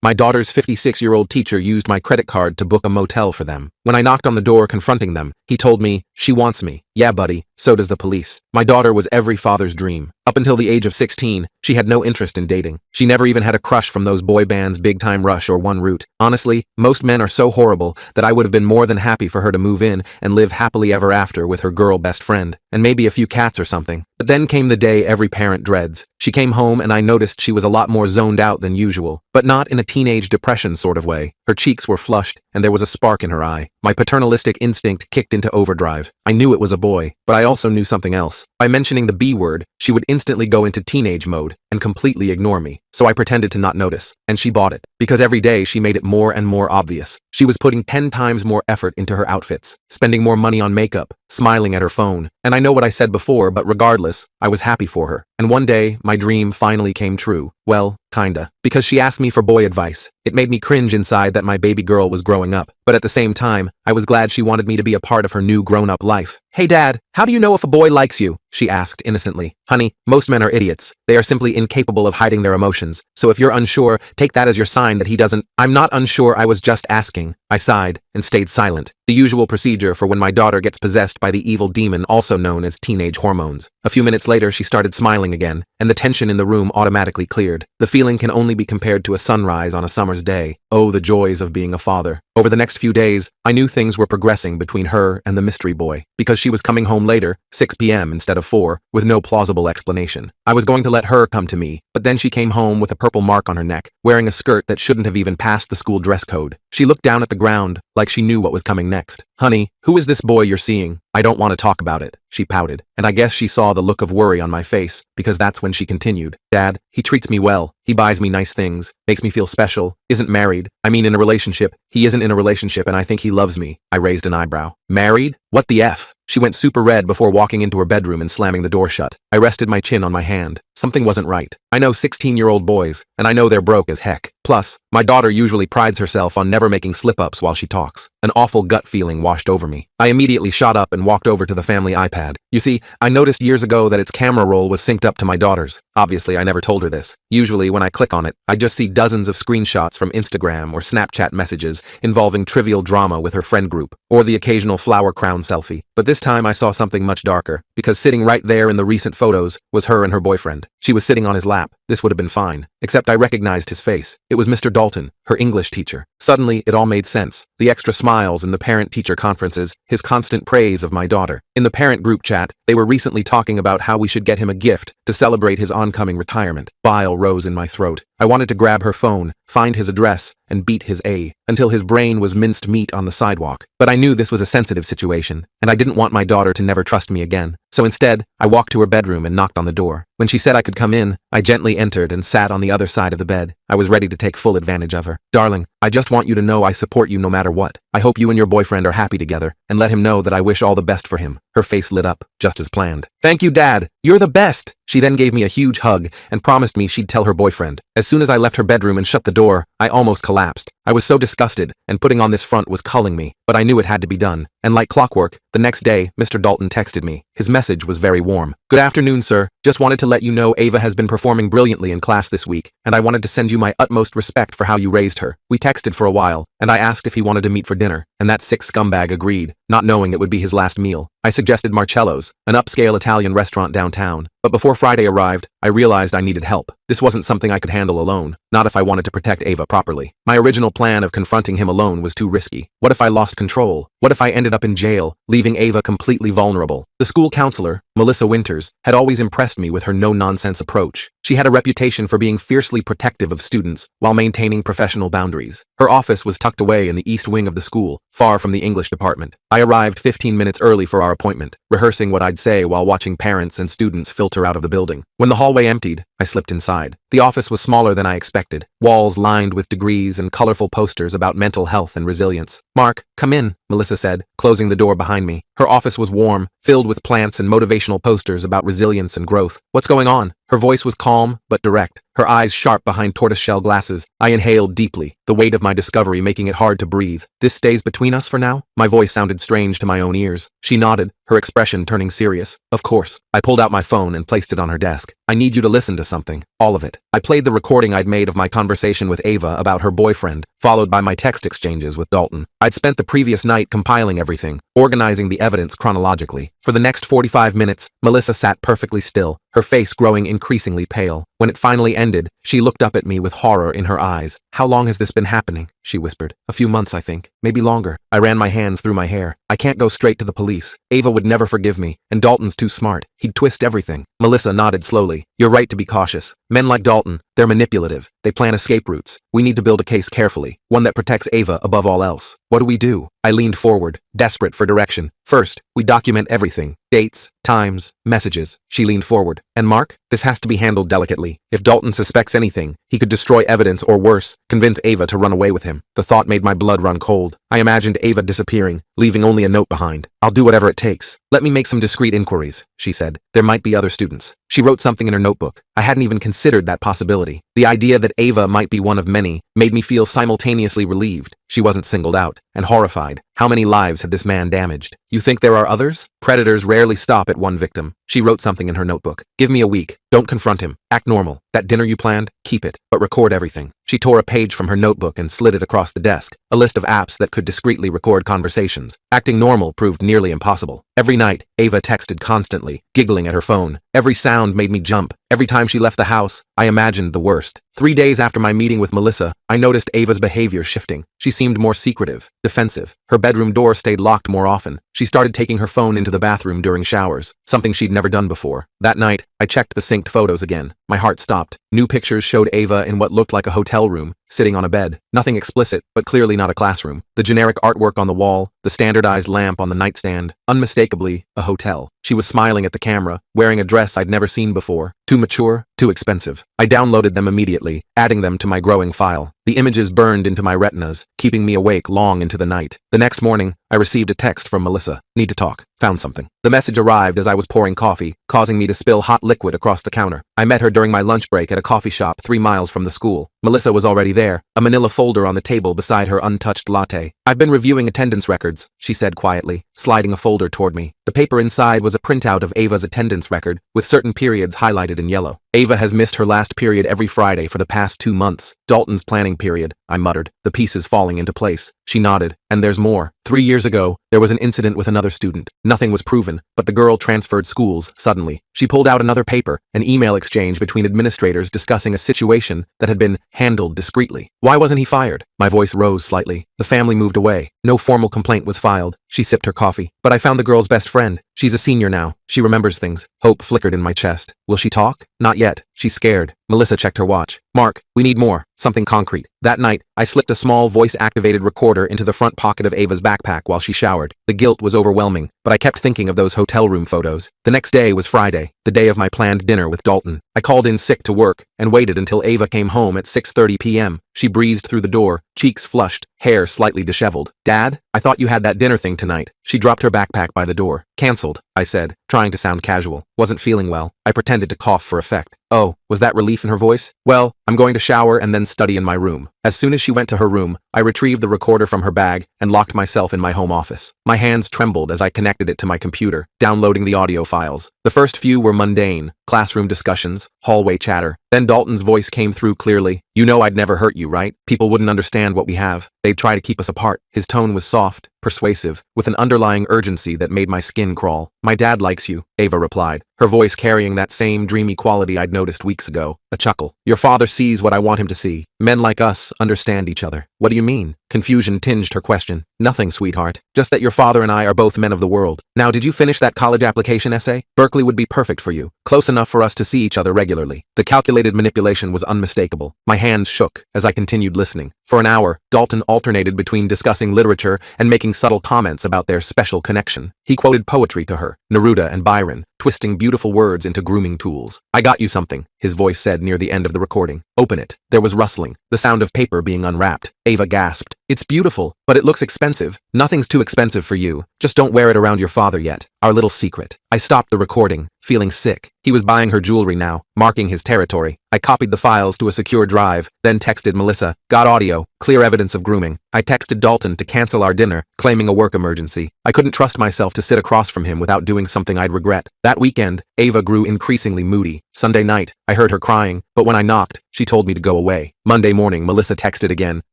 My daughter's 56-year-old teacher used my credit card to book a motel for them. When I knocked on the door confronting them, he told me, "She wants me." Yeah, buddy, so does the police. My daughter was every father's dream. Up until the age of 16, she had no interest in dating. She never even had a crush from those boy bands Big Time Rush or One Root. Honestly, most men are so horrible that I would have been more than happy for her to move in and live happily ever after with her girl best friend, and maybe a few cats or something. But then came the day every parent dreads. She came home and I noticed she was a lot more zoned out than usual, but not in a teenage depression sort of way. Her cheeks were flushed and there was a spark in her eye. My paternalistic instinct kicked into overdrive. I knew it was a boy, but I also knew something else. By mentioning the B word, she would instantly go into teenage mode and completely ignore me. So I pretended to not notice, and she bought it. Because every day she made it more and more obvious. She was putting 10 times more effort into her outfits, spending more money on makeup, smiling at her phone. And I know what I said before, but regardless, I was happy for her. And one day, my dream finally came true. Well, kinda. Because she asked me for boy advice. It made me cringe inside that my baby girl was growing up. But at the same time, I was glad she wanted me to be a part of her new grown-up life. "Hey Dad, how do you know if a boy likes you?" she asked innocently. "Honey, most men are idiots. They are simply incapable of hiding their emotions. So if you're unsure, take that as your sign that he doesn't." "I'm not unsure, I was just asking." I sighed and stayed silent. The usual procedure for when my daughter gets possessed by the evil demon also known as teenage hormones. A few minutes later she started smiling again, and the tension in the room automatically cleared. The feeling can only be compared to a sunrise on a summer's day. Oh, the joys of being a father. Over the next few days, I knew things were progressing between her and the mystery boy, because she was coming home later, 6 p.m. instead of 4, with no plausible explanation. I was going to let her come to me, but then she came home with a purple mark on her neck, wearing a skirt that shouldn't have even passed the school dress code. She looked down at the ground, like she knew what was coming next. "Honey, who is this boy you're seeing?" "I don't want to talk about it," she pouted, and I guess she saw the look of worry on my face, because that's when she continued. "Dad, he treats me well. He buys me nice things, makes me feel special, isn't married. I mean in a relationship. He isn't in a relationship and I think he loves me." I raised an eyebrow. "Married? What the F?" She went super red before walking into her bedroom and slamming the door shut. I rested my chin on my hand. Something wasn't right. I know 16-year-old boys, and I know they're broke as heck. Plus, my daughter usually prides herself on never making slip-ups while she talks. An awful gut feeling washed over me. I immediately shot up and walked over to the family iPad. You see, I noticed years ago that its camera roll was synced up to my daughter's. Obviously, I never told her this. Usually, when I click on it, I just see dozens of screenshots from Instagram or Snapchat messages involving trivial drama with her friend group, or the occasional flower crown selfie. But this time I saw something much darker, because sitting right there in the recent photos was her and her boyfriend. She was sitting on his lap. This would have been fine, except I recognized his face. It was Mr. Dalton, her English teacher. Suddenly, it all made sense. The extra smiles in the parent-teacher conferences, his constant praise of my daughter. In the parent group chat, they were recently talking about how we should get him a gift to celebrate his oncoming retirement. Bile rose in my throat. I wanted to grab her phone, find his address, and beat his A until his brain was minced meat on the sidewalk. But I knew this was a sensitive situation, and I didn't want my daughter to never trust me again. So instead, I walked to her bedroom and knocked on the door. When she said I could come in, I gently entered and sat on the other side of the bed. I was ready to take full advantage of her. "Darling, I just want you to know I support you no matter what. I hope you and your boyfriend are happy together, and let him know that I wish all the best for him." Her face lit up, just as planned. "Thank you, Dad. You're the best." She then gave me a huge hug and promised me she'd tell her boyfriend. As soon as I left her bedroom and shut the door, I almost collapsed. I was so disgusted, and putting on this front was culling me, but I knew it had to be done. And like clockwork, the next day, Mr. Dalton texted me. His message was very warm. "Good afternoon, sir. Just wanted to let you know Ava has been performing brilliantly in class this week, and I wanted to send you my utmost respect for how you raised her." We texted for a while, and I asked if he wanted to meet for dinner, and that sick scumbag agreed, not knowing it would be his last meal. I suggested Marcello's, an upscale Italian restaurant downtown, but before Friday arrived, I realized I needed help. This wasn't something I could handle alone, not if I wanted to protect Ava properly. My original plan of confronting him alone was too risky. What if I lost control? What if I ended up in jail, leaving Ava completely vulnerable? The school counselor, Melissa Winters, had always impressed me with her no-nonsense approach. She had a reputation for being fiercely protective of students while maintaining professional boundaries. Her office was tucked away in the east wing of the school, far from the English department. I arrived 15 minutes early for our appointment, rehearsing what I'd say while watching parents and students filter out of the building. When the hallway emptied, I slipped inside. The office was smaller than I expected, walls lined with degrees and colorful posters about mental health and resilience. "Mark, come in," Melissa said, closing the door behind me. Her office was warm, filled with plants and motivational posters about resilience and growth. "What's going on?" Her voice was calm, but direct, her eyes sharp behind tortoiseshell glasses. I inhaled deeply, the weight of my discovery making it hard to breathe. "This stays between us for now?" My voice sounded strange to my own ears. She nodded, her expression turning serious. Of course. I pulled out my phone and placed it on her desk. I need you to listen to something. All of it. I played the recording I'd made of my conversation with Ava about her boyfriend, followed by my text exchanges with Dalton. I'd spent the previous night compiling everything, organizing the evidence chronologically. For the next 45 minutes, Melissa sat perfectly still, her face growing increasingly pale. When it finally ended, she looked up at me with horror in her eyes. "How long has this been happening?" she whispered. "A few months, I think. Maybe longer." I ran my hands through my hair. "I can't go straight to the police. Ava would never forgive me, and Dalton's too smart. He'd twist everything." Melissa nodded slowly. "You're right to be cautious. Men like Dalton, they're manipulative. They plan escape routes. We need to build a case carefully, one that protects Ava above all else." "What do we do?" I leaned forward, desperate for direction. "First, we document everything. Dates, times, messages." She leaned forward. "And Mark? This has to be handled delicately. If Dalton suspects anything, he could destroy evidence or worse, convince Ava to run away with him." The thought made my blood run cold. I imagined Ava disappearing, leaving only a note behind. "I'll do whatever it takes. Let me make some discreet inquiries," she said. "There might be other students." She wrote something in her notebook. I hadn't even considered that possibility. The idea that Ava might be one of many made me feel simultaneously relieved. She wasn't singled out, and horrified. How many lives had this man damaged? "You think there are others? Predators rarely stop at one victim." She wrote something in her notebook. "Give me a week. Don't confront him. Act normal. That dinner you planned, keep it, but record everything." She tore a page from her notebook and slid it across the desk, a list of apps that could discreetly record conversations. Acting normal proved nearly impossible. Every night, Ava texted constantly, giggling at her phone. Every sound made me jump. Every time she left the house, I imagined the worst. 3 days after my meeting with Melissa, I noticed Ava's behavior shifting. She seemed more secretive, defensive. Her bedroom door stayed locked more often. She started taking her phone into the bathroom during showers, something she'd never done before. That night, I checked the synced photos again. My heart stopped. New pictures showed Ava in what looked like a hotel room, sitting on a bed. Nothing explicit, but clearly not a classroom. The generic artwork on the wall, the standardized lamp on the nightstand, unmistakably a hotel. She was smiling at the camera, wearing a dress I'd never seen before. Too mature, too expensive. I downloaded them immediately, adding them to my growing file. The images burned into my retinas, keeping me awake long into the night. The next morning, I received a text from Melissa. "Need to talk. Found something." The message arrived as I was pouring coffee, causing me to spill hot liquid across the counter. I met her during my lunch break at a coffee shop 3 miles from the school. Melissa was already there, a manila folder on the table beside her untouched latte. "I've been reviewing attendance records," she said quietly, sliding a folder toward me. The paper inside was a printout of Ava's attendance record, with certain periods highlighted in yellow. "Ava has missed her last period every Friday for the past 2 months. Dalton's planning period," I muttered, the pieces falling into place. She nodded. "And there's more. 3 years ago, there was an incident with another student. Nothing was proven, but the girl transferred schools suddenly." She pulled out another paper, an email exchange between administrators discussing a situation that had been handled discreetly. "Why wasn't he fired?" My voice rose slightly. "The family moved away. No formal complaint was filed." She sipped her coffee. "But I found the girl's best friend. She's a senior now. She remembers things." Hope flickered in my chest. "Will she talk?" "Not yet. She's scared." Melissa checked her watch. "Mark, we need more. Something concrete." That night, I slipped a small voice-activated recorder into the front pocket of Ava's backpack while she showered. The guilt was overwhelming, but I kept thinking of those hotel room photos. The next day was Friday, the day of my planned dinner with Dalton. I called in sick to work and waited until Ava came home at 6:30 p.m. She breezed through the door, cheeks flushed, hair slightly disheveled. "Dad, I thought you had that dinner thing tonight." She dropped her backpack by the door. "Canceled," I said, trying to sound casual. "Wasn't feeling well." I pretended to cough for effect. "Oh, was that relief in her voice? Well, I'm going to shower and then study in my room." As soon as she went to her room, I retrieved the recorder from her bag and locked myself in my home office. My hands trembled as I connected it to my computer, downloading the audio files. The first few were mundane, classroom discussions, hallway chatter. Then Dalton's voice came through clearly. "You know I'd never hurt you, right? People wouldn't understand what we have. They'd try to keep us apart." His tone was soft, persuasive, with an underlying urgency that made my skin crawl. "My dad likes you," Ava replied, her voice carrying that same dreamy quality I'd noticed weeks ago. A chuckle. "Your father sees what I want him to see. Men like us understand each other." "What do you mean?" Confusion tinged her question. "Nothing, sweetheart. Just that your father and I are both men of the world. Now, did you finish that college application essay? Berkeley would be perfect for you. Close enough for us to see each other regularly." The calculated manipulation was unmistakable. My hands shook as I continued listening. For an hour, Dalton alternated between discussing literature and making subtle comments about their special connection. He quoted poetry to her, Neruda and Byron, twisting beautiful words into grooming tools. "I got you something," his voice said near the end of the recording. "Open it." There was rustling, the sound of paper being unwrapped. Ava gasped. "It's beautiful, but it looks expensive." "Nothing's too expensive for you. Just don't wear it around your father yet. Our little secret. I stopped the recording, feeling sick. He was buying her jewelry now, marking his territory. I copied the files to a secure drive, then texted Melissa. Got audio, clear evidence of grooming. I texted Dalton to cancel our dinner, claiming a work emergency. I couldn't trust myself to sit across from him without doing something I'd regret. That weekend, Ava grew increasingly moody. Sunday night, I heard her crying, but when I knocked, she told me to go away. Monday morning, Melissa texted again.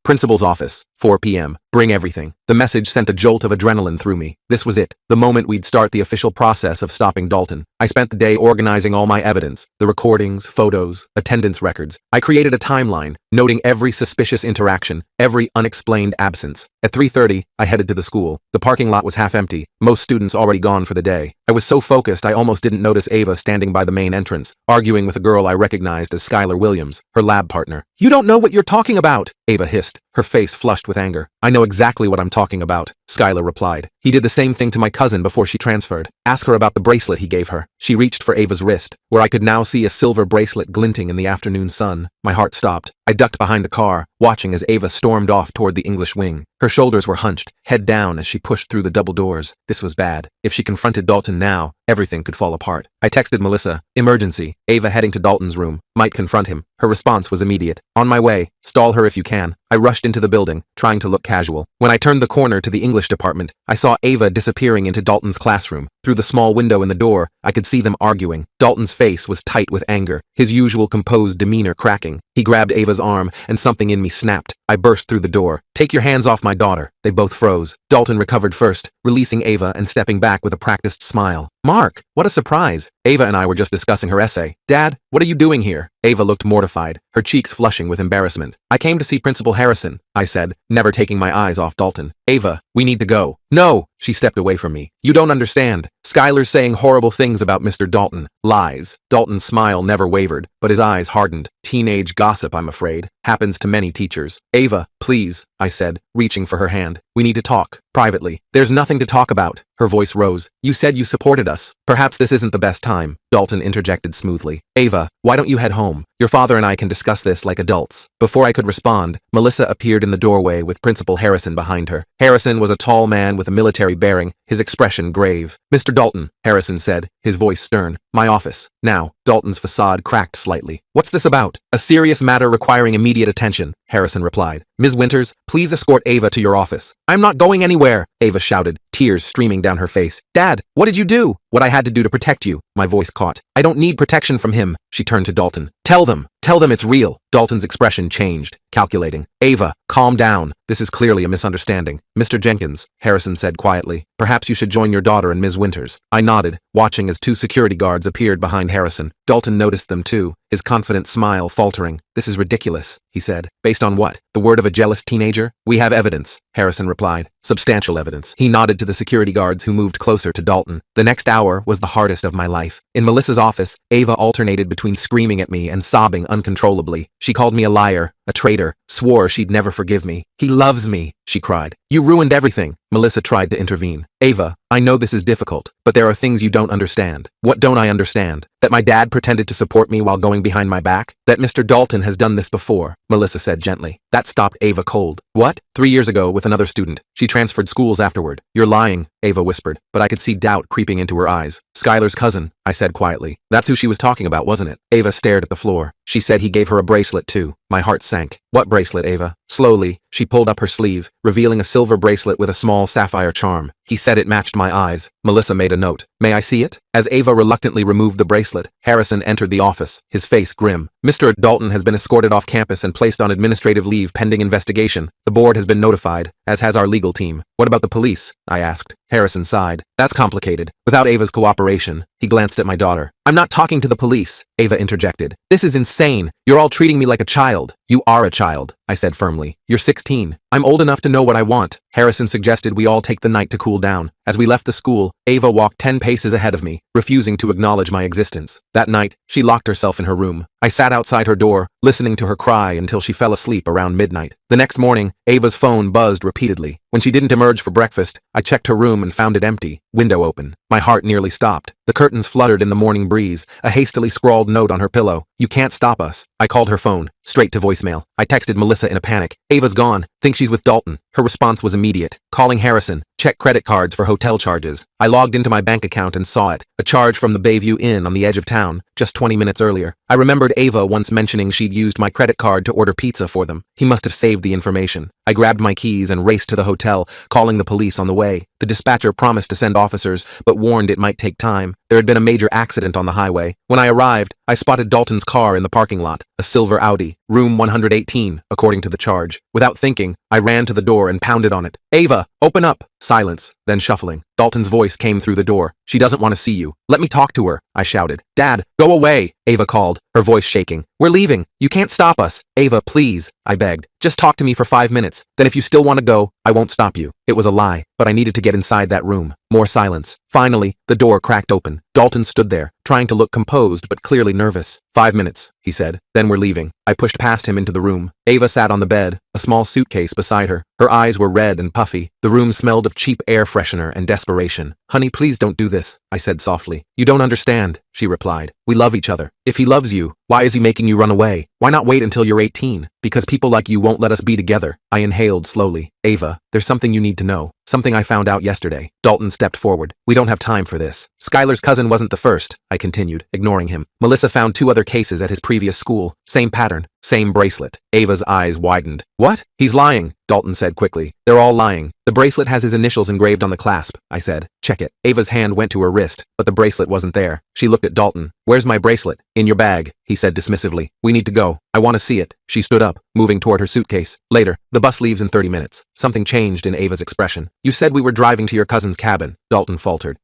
Principal's office, 4 p.m. Bring everything. The message sent a jolt of adrenaline through me. This was it, the moment we'd start the official process of stopping Dalton. I spent the day organizing all my evidence, the recordings, photos, attendance records. I created a timeline, noting every suspicious interaction, every unexplained absence. At 3:30, I headed to the school. The parking lot was half empty, most students already gone for the day. I was so focused I almost didn't notice Ava standing by the main entrance, arguing with a girl I recognized as Skylar Williams, her lab partner. "You don't know what you're talking about," Ava hissed, her face flushed with anger. "I know exactly what I'm talking about," Skylar replied. "He did the same thing to my cousin before she transferred. Ask her about the bracelet he gave her." She reached for Ava's wrist, where I could now see a silver bracelet glinting in the afternoon sun. My heart stopped. I ducked behind a car, watching as Ava stormed off toward the English wing. Her shoulders were hunched, head down as she pushed through the double doors. This was bad. If she confronted Dalton now, everything could fall apart. I texted Melissa. Emergency. Ava heading to Dalton's room. Might confront him. Her response was immediate. On my way. Stall her if you can. I rushed into the building, trying to look casual. When I turned the corner to the English department, I saw Ava disappearing into Dalton's classroom. Through the small window in the door, I could see them arguing. Dalton's face was tight with anger, his usual composed demeanor cracking. He grabbed Ava's arm, and something in me snapped. I burst through the door. "Take your hands off my daughter." They both froze. Dalton recovered first, releasing Ava and stepping back with a practiced smile. "Mark, what a surprise." Ava and I were just discussing her essay. "Dad, what are you doing here?" Ava looked mortified, her cheeks flushing with embarrassment. "I came to see Principal Harrison," I said, never taking my eyes off Dalton. "Ava, we need to go." "No," she stepped away from me. "You don't understand. Skylar's saying horrible things about Mr. Dalton." Lies. Dalton's smile never wavered, but his eyes hardened. Teenage gossip, I'm afraid. Happens to many teachers. "Ava, please," I said, reaching for her hand. "We need to talk. Privately." "There's nothing to talk about." Her voice rose. "You said you supported us. Perhaps this isn't the best time." Dalton interjected smoothly. "Ava, why don't you head home? Your father and I can discuss this like adults." Before I could respond, Melissa appeared in the doorway with Principal Harrison behind her. Harrison was a tall man with a military bearing, his expression grave. "Mr. Dalton," Harrison said, his voice stern. "My office." Now, Dalton's facade cracked slightly. "What's this about?" "A serious matter requiring immediate attention," Harrison replied. "Ms. Winters, please escort Ava to your office." "I'm not going anywhere," Ava shouted, tears streaming down her face. "Dad, what did you do?" "What I had to do to protect you." My voice caught. "I don't need protection from him." She turned to Dalton. Tell them it's real." Dalton's expression changed, calculating. "Ava, calm down. This is clearly a misunderstanding." "Mr. Jenkins," Harrison said quietly, "perhaps you should join your daughter and Ms. Winters." I nodded, watching as 2 security guards appeared behind Harrison. Dalton noticed them too, his confident smile faltering. "This is ridiculous," he said. "Based on what? The word of a jealous teenager?" "We have evidence," Harrison replied. "Substantial evidence." He nodded to the security guards who moved closer to Dalton. The next hour was the hardest of my life. In Melissa's office, Ava alternated between screaming at me and sobbing uncontrollably. She called me a liar, a traitor, swore she'd never forgive me. "He loves me," she cried. "You ruined everything." Melissa tried to intervene. "Ava, I know this is difficult, but there are things you don't understand." "What don't I understand?" "That my dad pretended to support me while going behind my back?" "That Mr. Dalton has done this before," Melissa said gently. That stopped Ava cold. "What?" "3 years ago with another student. She transferred schools afterward." "You're lying," Ava whispered, but I could see doubt creeping into her eyes. "Skylar's cousin," I said quietly. "That's who she was talking about, wasn't it?" Ava stared at the floor. "She said he gave her a bracelet too." My heart sank. "What bracelet, Ava?" Slowly, she pulled up her sleeve, revealing a silver bracelet with a small sapphire charm. "He said it matched my eyes." Melissa made a note. "May I see it?" As Ava reluctantly removed the bracelet, Harrison entered the office, his face grim. "Mr. Dalton has been escorted off campus and placed on administrative leave pending investigation. The board has been notified, as has our legal team." "What about the police?" I asked. Harrison sighed. "That's complicated. Without Ava's cooperation." He glanced at my daughter. "I'm not talking to the police," Ava interjected. "This is insane. You're all treating me like a child." "You are a child," I said firmly. "You're 16. I'm old enough to know what I want." Harrison suggested we all take the night to cool down. As we left the school, Ava walked 10 paces ahead of me, refusing to acknowledge my existence. That night, she locked herself in her room. I sat outside her door, listening to her cry until she fell asleep around midnight. The next morning, Ava's phone buzzed repeatedly. When she didn't emerge for breakfast, I checked her room and found it empty, window open. My heart nearly stopped. The curtains fluttered in the morning breeze, a hastily scrawled note on her pillow. You can't stop us. I called her phone, straight to voicemail. I texted Melissa in a panic. Ava's gone. Think she's with Dalton. Her response was immediate. Calling Harrison. Check credit cards for hotel charges. I logged into my bank account and saw it. A charge from the Bayview Inn on the edge of town, just 20 minutes earlier. I remembered Ava once mentioning she'd used my credit card to order pizza for them. He must have saved the information. I grabbed my keys and raced to the hotel, calling the police on the way. The dispatcher promised to send officers, but warned it might take time. There had been a major accident on the highway. When I arrived, I spotted Dalton's car in the parking lot, a silver Audi, room 118, according to the charge. Without thinking, I ran to the door and pounded on it. Ava, open up! Silence, then shuffling. Dalton's voice came through the door. She doesn't want to see you. Let me talk to her, I shouted. Dad, go away, Ava called, her voice shaking. We're leaving. You can't stop us. Ava, please, I begged. Just talk to me for 5 minutes. Then if you still want to go, I won't stop you. It was a lie, but I needed to get inside that room. More silence. Finally, the door cracked open. Dalton stood there, trying to look composed but clearly nervous. 5 minutes, he said. Then we're leaving. I pushed past him into the room. Ava sat on the bed, a small suitcase beside her. Her eyes were red and puffy. The room smelled of cheap air freshener and desperation. Honey, please don't do this, I said softly. You don't understand, she replied. We love each other. If he loves you, why is he making you run away? Why not wait until you're 18? Because people like you won't let us be together. I inhaled slowly. Ava, there's something you need to know. Something I found out yesterday. Dalton stepped forward. We don't have time for this. Skylar's cousin wasn't the first, I continued, ignoring him. Melissa found 2 other cases at his previous school. Same pattern, same bracelet. Ava's eyes widened. What? He's lying, Dalton said quickly. They're all lying. The bracelet has his initials engraved on the clasp, I said. Check it. Ava's hand went to her wrist, but the bracelet wasn't there. She looked at Dalton. Where's my bracelet? In your bag, he said dismissively. We need to go. I want to see it. She stood up, moving toward her suitcase. Later, the bus leaves in 30 minutes. Something changed in Ava's expression. You said we were driving to your cousin's cabin, Dalton faltered.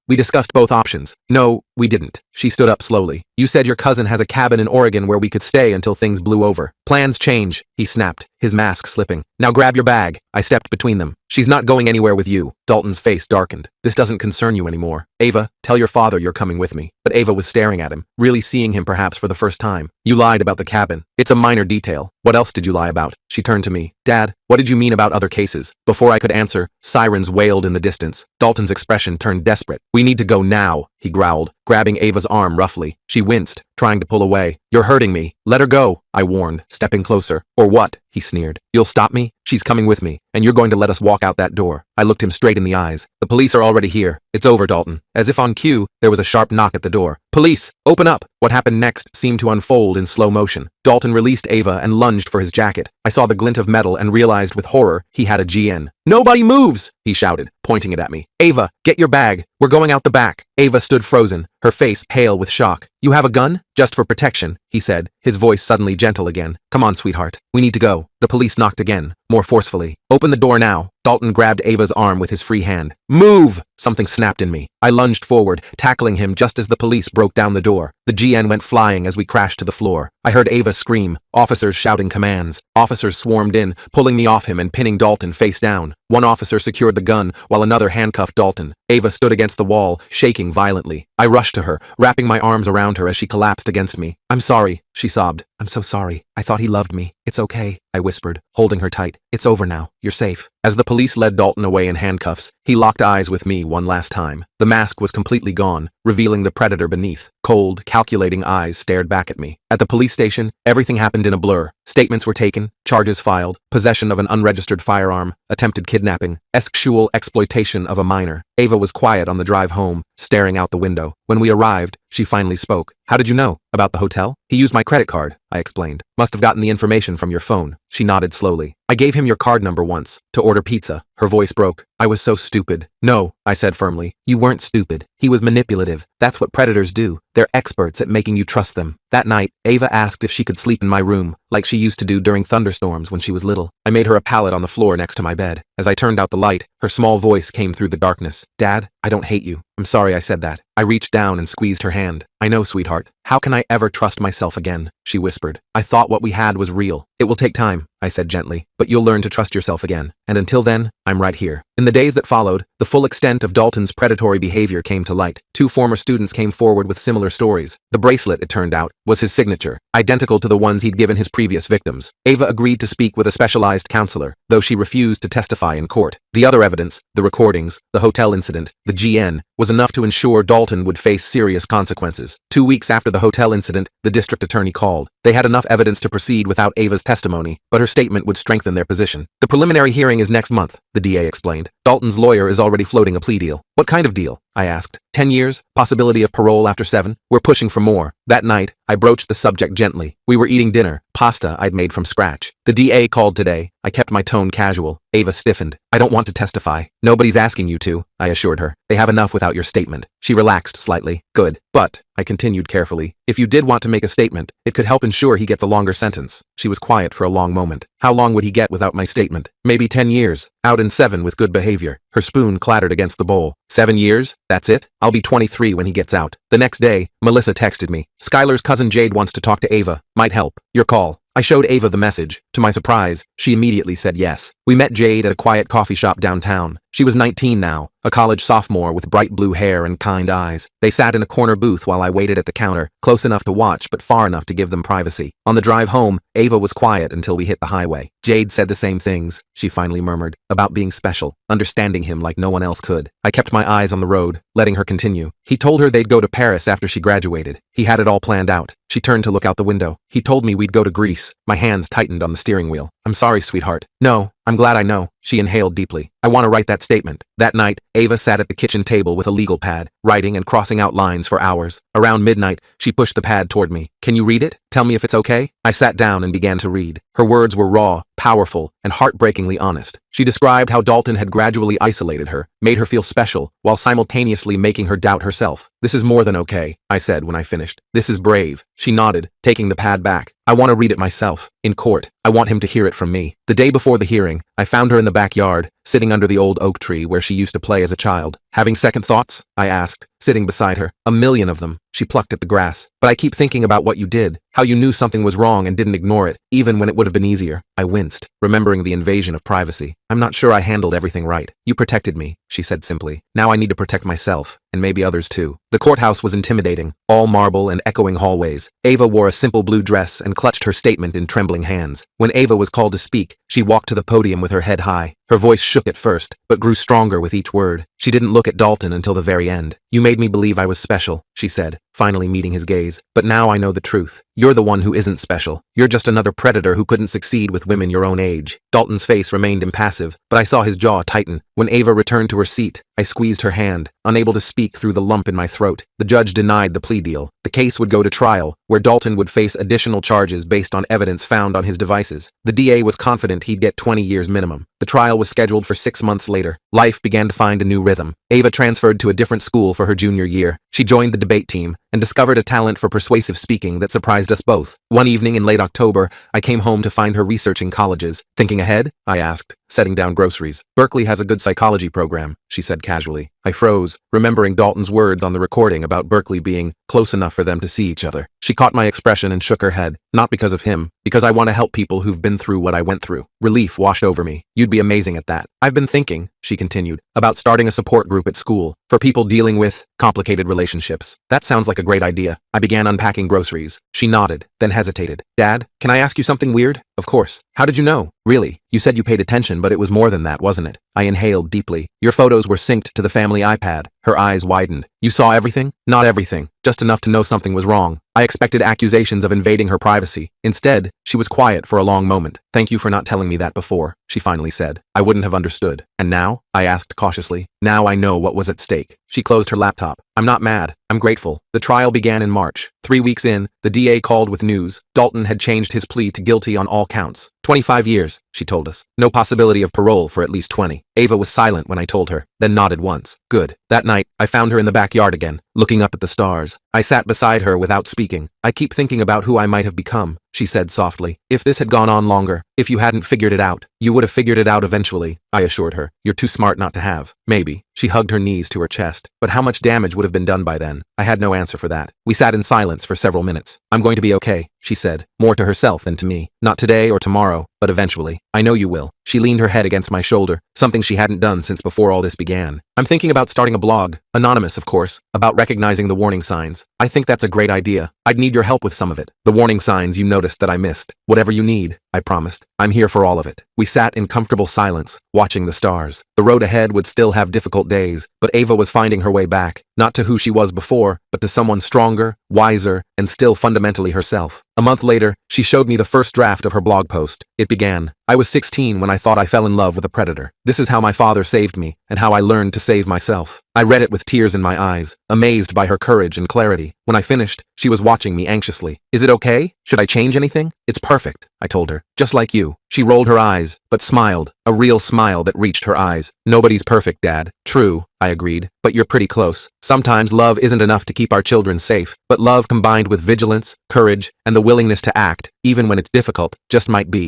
We discussed both options. No, we didn't. She stood up slowly. You said your cousin has a cabin in Oregon where we could stay until things blew over. Plans change, he snapped, his mask slipping. Now grab your bag. I stepped between them. She's not going anywhere with you. Dalton's face darkened. This doesn't concern you anymore. Ava, tell your father you're coming with me. But Ava was staring at him, really seeing him perhaps for the first time. You lied about the cabin. It's a minor detail. What else did you lie about? She turned to me. Dad, what did you mean about other cases? Before I could answer, sirens wailed in the distance. Dalton's expression turned desperate. We need to go now, he growled, grabbing Ava's arm roughly. She winced, trying to pull away. You're hurting me. Let her go, I warned, stepping closer. Or what? He sneered. You'll stop me? She's coming with me, and you're going to let us walk out that door. I looked him straight in the eyes. The police are already here. It's over, Dalton. As if on cue, there was a sharp knock at the door. Police, open up! What happened next seemed to unfold in slow motion. Dalton released Ava and lunged for his jacket. I saw the glint of metal and realized with horror he had a GN. Nobody moves, he shouted, pointing it at me. Ava, get your bag. We're going out the back. Ava stood frozen, her face pale with shock. You have a gun? Just for protection, he said, his voice suddenly gentle again. Come on, sweetheart. We need to go. The police knocked again, more forcefully. Open the door now. Dalton grabbed Ava's arm with his free hand. Move! Something snapped in me. I lunged forward, tackling him just as the police broke down the door. The GN went flying as we crashed to the floor. I heard Ava scream, officers shouting commands. Officers swarmed in, pulling me off him and pinning Dalton face down. One officer secured the gun, while another handcuffed Dalton. Ava stood against the wall, shaking violently. I rushed to her, wrapping my arms around her as she collapsed against me. I'm sorry, she sobbed. I'm so sorry. I thought he loved me. It's okay, I whispered, holding her tight. It's over now. You're safe. As the police led Dalton away in handcuffs, he locked eyes with me one last time. The mask was completely gone, revealing the predator beneath. Cold, calculating eyes stared back at me. At the police station, everything happened in a blur. Statements were taken, charges filed, possession of an unregistered firearm, attempted kidnapping, sexual exploitation of a minor. Ava was quiet on the drive home, staring out the window. When we arrived, she finally spoke. How did you know? About the hotel? He used my credit card, I explained. Must have gotten the information from your phone. She nodded slowly. I gave him your card number once, to order pizza. Her voice broke. I was so stupid. No, I said firmly. You weren't stupid. He was manipulative. That's what predators do. They're experts at making you trust them. That night, Ava asked if she could sleep in my room, like she used to do during thunderstorms when she was little. I made her a pallet on the floor next to my bed. As I turned out the light, her small voice came through the darkness. Dad, I don't hate you. I'm sorry I said that. I reached down and squeezed her hand. I know, sweetheart. How can I ever trust myself again? She whispered. I thought what we had was real. It will take time, I said gently, but you'll learn to trust yourself again. And until then, I'm right here. In the days that followed, the full extent of Dalton's predatory behavior came to light. 2 former students came forward with similar stories. The bracelet, it turned out, was his signature, identical to the ones he'd given his previous victims. Ava agreed to speak with a specialized counselor, though she refused to testify in court. The other evidence, the recordings, the hotel incident, the GN, was enough to ensure Dalton would face serious consequences. 2 weeks after the hotel incident, the district attorney called. They had enough evidence to proceed without Ava's testimony, but her statement would strengthen their position. The preliminary hearing is next month, the DA explained. Dalton's lawyer is already floating a plea deal. What kind of deal? I asked. 10 years? Possibility of parole after 7? We're pushing for more. That night, I broached the subject gently. We were eating dinner, pasta I'd made from scratch. The DA called today. I kept my tone casual. Ava stiffened. I don't want to testify. Nobody's asking you to, I assured her. They have enough without your statement. She relaxed slightly. Good. But, I continued carefully, if you did want to make a statement, it could help ensure he gets a longer sentence. She was quiet for a long moment. How long would he get without my statement? Maybe 10 years. Out in 7 with good behavior. Her spoon clattered against the bowl. 7 years? That's it? I'll be 23 when he gets out. The next day, Melissa texted me. Skylar's cousin Jade wants to talk to Ava. Might help. Your call. I showed Ava the message. To my surprise, she immediately said yes. We met Jade at a quiet coffee shop downtown. She was 19 now, a college sophomore with bright blue hair and kind eyes. They sat in a corner booth while I waited at the counter, close enough to watch but far enough to give them privacy. On the drive home, Ava was quiet until we hit the highway. Jade said the same things, she finally murmured, about being special, understanding him like no one else could. I kept my eyes on the road, letting her continue. He told her they'd go to Paris after she graduated. He had it all planned out. She turned to look out the window. He told me we'd go to Greece. My hands tightened on the steering wheel. I'm sorry, sweetheart. No, I'm glad I know. She inhaled deeply. I want to write that statement. That night, Ava sat at the kitchen table with a legal pad, writing and crossing out lines for hours. Around midnight, she pushed the pad toward me. Can you read it? Tell me if it's okay? I sat down and began to read. Her words were raw, powerful, and heartbreakingly honest. She described how Dalton had gradually isolated her, made her feel special, while simultaneously making her doubt herself. This is more than okay, I said when I finished. This is brave. She nodded, taking the pad back. I want to read it myself, in court. I want him to hear it from me. The day before the hearing, I found her in the backyard, sitting under the old oak tree where she used to play as a child. Having second thoughts? I asked, sitting beside her. A million of them. She plucked at the grass. But I keep thinking about what you did, how you knew something was wrong and didn't ignore it, even when it would have been easier. I winced, remembering the invasion of privacy. I'm not sure I handled everything right. You protected me, she said simply. Now I need to protect myself, and maybe others too. The courthouse was intimidating, all marble and echoing hallways. Ava wore a simple blue dress and clutched her statement in trembling hands. When Ava was called to speak, she walked to the podium with her head high. Her voice shook at first, but grew stronger with each word. She didn't look at Dalton until the very end. You made me believe I was special, she said, finally meeting his gaze. But now I know the truth. You're the one who isn't special. You're just another predator who couldn't succeed with women your own age. Dalton's face remained impassive, but I saw his jaw tighten. When Ava returned to her seat, I squeezed her hand, unable to speak through the lump in my throat. The judge denied the plea deal. The case would go to trial, where Dalton would face additional charges based on evidence found on his devices. The DA was confident he'd get 20 years minimum. The trial was scheduled for 6 months later. Life began to find a new rhythm. Ava transferred to a different school for her junior year. She joined the debate team and discovered a talent for persuasive speaking that surprised us both. One evening in late October, I came home to find her researching colleges. Thinking ahead? I asked, setting down groceries. Berkeley has a good psychology program, she said casually. I froze, remembering Dalton's words on the recording about Berkeley being close enough for them to see each other. She caught my expression and shook her head. Not because of him, because I want to help people who've been through what I went through. Relief washed over me. You'd be amazing at that. I've been thinking, she continued, about starting a support group at school for people dealing with complicated relationships. That sounds like a great idea. I began unpacking groceries. She nodded, then hesitated. Dad, can I ask you something weird? Of course. How did you know? Really? You said you paid attention, but it was more than that, wasn't it? I inhaled deeply. Your photos were synced to the family iPad. Her eyes widened. You saw everything? Not everything. Just enough to know something was wrong. I expected accusations of invading her privacy. Instead, she was quiet for a long moment. Thank you for not telling me that before, she finally said. I wouldn't have understood. And now? I asked cautiously. Now I know what was at stake. She closed her laptop. I'm not mad. I'm grateful. The trial began in March. 3 weeks in, the DA called with news. Dalton had changed his plea to guilty on all counts. 25 years, she told us. No possibility of parole for at least 20. Ava was silent when I told her, then nodded once. Good. That night, I found her in the backyard again, looking up at the stars. I sat beside her without speaking. I keep thinking about who I might have become, she said softly. If this had gone on longer, if you hadn't figured it out, you would have figured it out eventually, I assured her. You're too smart not to have. Maybe. She hugged her knees to her chest. But how much damage would have been done by then? I had no answer for that. We sat in silence for several minutes. I'm going to be okay, she said, more to herself than to me. Not today or tomorrow, but eventually. I know you will. She leaned her head against my shoulder, something she hadn't done since before all this began. I'm thinking about starting a blog, anonymous of course, about recognizing the warning signs. I think that's a great idea. I'd need your help with some of it. The warning signs you noticed that I missed. Whatever you need, I promised. I'm here for all of it. We sat in comfortable silence, watching the stars. The road ahead would still have difficult days, but Ava was finding her way back, not to who she was before, but to someone stronger, wiser, and still fundamentally herself. A month later, she showed me the first draft of her blog post. It began, I was 16 when I thought I fell in love with a predator. This is how my father saved me, and how I learned to save myself. I read it with tears in my eyes, amazed by her courage and clarity. When I finished, she was watching me anxiously. Is it okay? Should I change anything? It's perfect, I told her. Just like you. She rolled her eyes, but smiled, a real smile that reached her eyes. Nobody's perfect, Dad. True, I agreed, but you're pretty close. Sometimes love isn't enough to keep our children safe, but love combined with vigilance, courage, and the willingness to act, even when it's difficult, just might be.